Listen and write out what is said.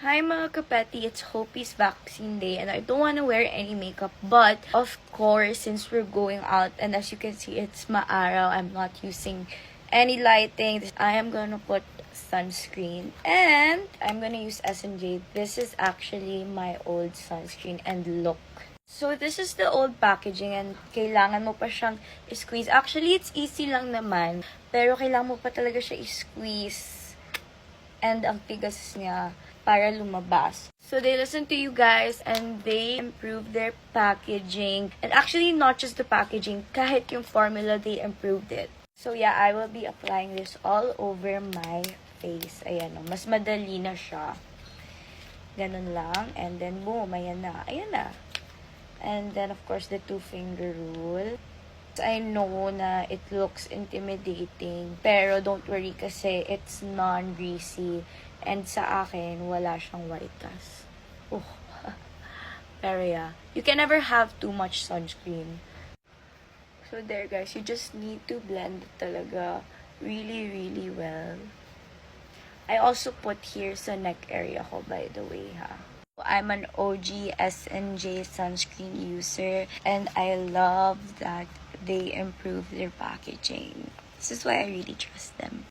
Hi mga kapeti, it's Hopi's vaccine day and I don't want to wear any makeup, but of course, since we're going out and as you can see, it's maaraw, I'm not using any lighting. I am gonna put sunscreen and I'm gonna use S&J. This is actually my old sunscreen and look. So this is the old packaging and kailangan mo pa siyang squeeze. Actually, it's easy lang naman, pero kailangan mo pa talaga siya i-squeeze. And ang tigas niya para lumabas. So they listened to you guys and they improved their packaging. And actually, not just the packaging, kahit yung formula, they improved it. So yeah, I will be applying this all over my face. Ayan o, mas madali na siya. Ganun lang. And then boom, ayan na. Ayan na. And then of course, the 2-finger rule. I know na it looks intimidating, pero don't worry kasi it's non-greasy. And sa akin, wala siyang white cast. Pero yeah, you can never have too much sunscreen. So there guys, you just need to blend it talaga really, really well. I also put here sa neck area ko, by the way, ha. I'm an OG S&J sunscreen user and I love that they improved their packaging. This is why I really trust them.